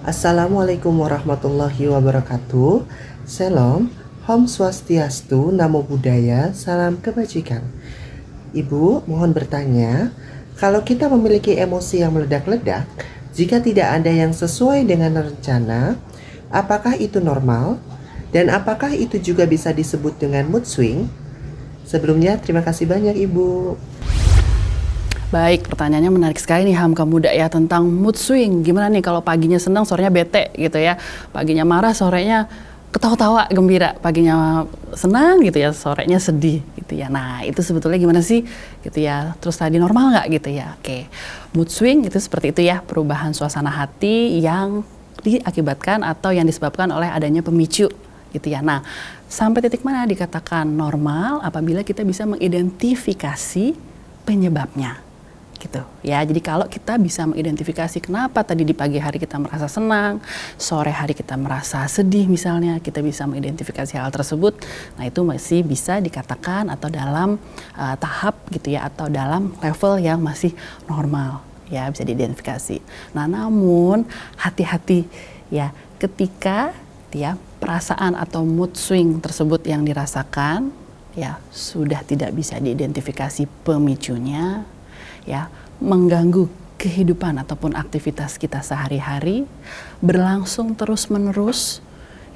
Assalamualaikum warahmatullahi wabarakatuh. Shalom, Om Swastiastu, Namo Buddhaya, salam kebajikan. Ibu, mohon bertanya, kalau kita memiliki emosi yang meledak-ledak, jika tidak ada yang sesuai dengan rencana, apakah itu normal? Dan apakah itu juga bisa disebut dengan mood swing? Sebelumnya, terima kasih banyak Ibu. Baik, pertanyaannya menarik sekali nih Hamka Muda ya, tentang mood swing. Gimana nih kalau paginya senang, sorenya bete gitu ya. Paginya marah, sorenya ketawa-tawa gembira. Paginya senang gitu ya, sorenya sedih gitu ya. Nah, itu sebetulnya gimana sih gitu ya. Terus tadi normal nggak gitu ya? Oke, mood swing itu seperti itu ya, perubahan suasana hati yang diakibatkan atau yang disebabkan oleh adanya pemicu gitu ya. Nah, sampai titik mana dikatakan normal apabila kita bisa mengidentifikasi penyebabnya gitu ya. Jadi kalau kita bisa mengidentifikasi kenapa tadi di pagi hari kita merasa senang, sore hari kita merasa sedih misalnya, kita bisa mengidentifikasi hal tersebut. Nah, itu masih bisa dikatakan atau dalam tahap gitu ya, atau dalam level yang masih normal ya, bisa diidentifikasi. Nah, namun hati-hati ya ketika ya perasaan atau mood swing tersebut yang dirasakan ya sudah tidak bisa diidentifikasi pemicunya, ya, mengganggu kehidupan ataupun aktivitas kita sehari-hari, berlangsung terus-menerus,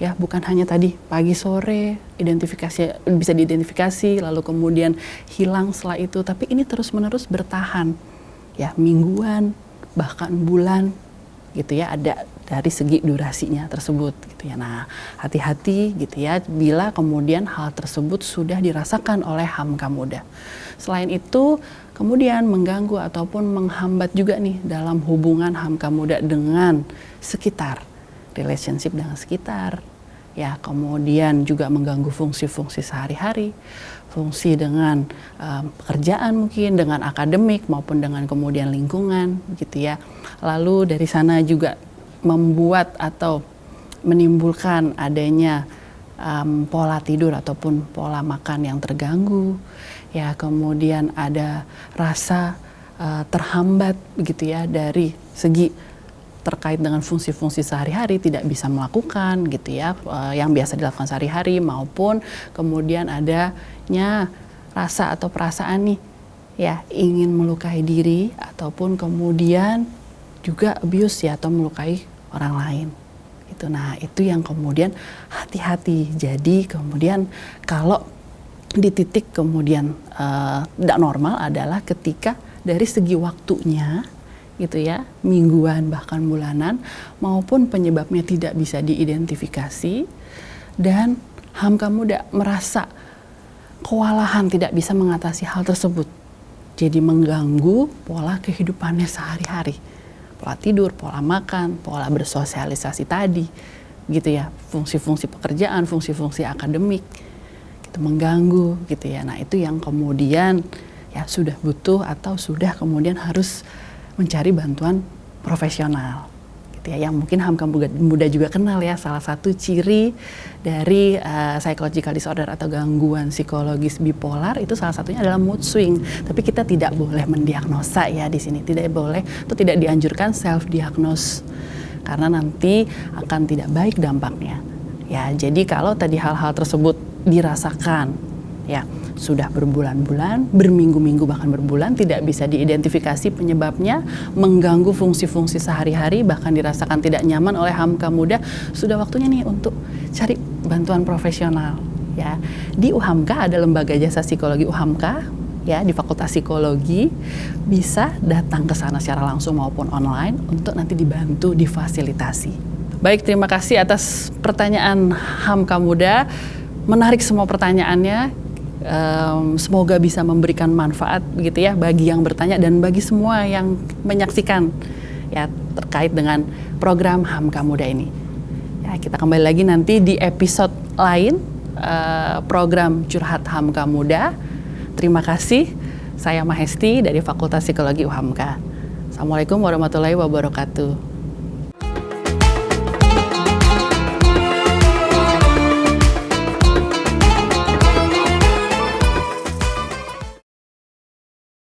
ya, bukan hanya tadi pagi sore identifikasi bisa diidentifikasi lalu kemudian hilang setelah itu, tapi ini terus-menerus bertahan, ya, mingguan bahkan bulan gitu ya, ada dari segi durasinya tersebut gitu ya. Nah, hati-hati gitu ya bila kemudian hal tersebut sudah dirasakan oleh Hamka Muda. Selain itu, kemudian mengganggu ataupun menghambat juga nih dalam hubungan Hamka Muda dengan sekitar, relationship dengan sekitar, ya, kemudian juga mengganggu fungsi-fungsi sehari-hari, fungsi dengan pekerjaan mungkin, dengan akademik maupun dengan kemudian lingkungan gitu ya. Lalu dari sana juga membuat atau menimbulkan adanya pola tidur ataupun pola makan yang terganggu, ya, kemudian ada rasa terhambat begitu ya dari segi terkait dengan fungsi-fungsi sehari-hari, tidak bisa melakukan gitu ya yang biasa dilakukan sehari-hari, maupun kemudian adanya rasa atau perasaan nih ya ingin melukai diri ataupun kemudian juga abuse ya, atau melukai orang lain itu. Nah, itu yang kemudian hati-hati. Jadi kemudian kalau di titik kemudian tidak normal adalah ketika dari segi waktunya gitu ya, mingguan bahkan bulanan, maupun penyebabnya tidak bisa diidentifikasi, dan Hamka Muda merasa kewalahan tidak bisa mengatasi hal tersebut. Jadi mengganggu pola kehidupannya sehari-hari, pola tidur, pola makan, pola bersosialisasi tadi gitu ya, fungsi-fungsi pekerjaan, fungsi-fungsi akademik gitu, mengganggu gitu ya. Nah, itu yang kemudian ya sudah butuh atau sudah kemudian harus mencari bantuan profesional gitu ya, yang mungkin Hamka Muda juga kenal ya. Salah satu ciri dari psychological disorder atau gangguan psikologis bipolar itu salah satunya adalah mood swing. Tapi kita tidak boleh mendiagnosa ya di sini, tidak boleh atau tidak dianjurkan self diagnose karena nanti akan tidak baik dampaknya. Ya, jadi kalau tadi hal-hal tersebut dirasakan ya sudah berbulan-bulan, berminggu-minggu bahkan berbulan, tidak bisa diidentifikasi penyebabnya, mengganggu fungsi-fungsi sehari-hari, bahkan dirasakan tidak nyaman oleh Hamka Muda, sudah waktunya nih untuk cari bantuan profesional ya. Di UHAMKA ada lembaga jasa psikologi UHAMKA ya, di Fakultas Psikologi, bisa datang ke sana secara langsung maupun online untuk nanti dibantu, difasilitasi. Baik, terima kasih atas pertanyaan Hamka Muda. Menarik semua pertanyaannya. Semoga bisa memberikan manfaat begitu ya bagi yang bertanya dan bagi semua yang menyaksikan ya terkait dengan program Hamka Muda ini. Ya, kita kembali lagi nanti di episode lain program Curhat Hamka Muda. Terima kasih. Saya Mahesti dari Fakultas Psikologi UHAMKA. Assalamualaikum warahmatullahi wabarakatuh.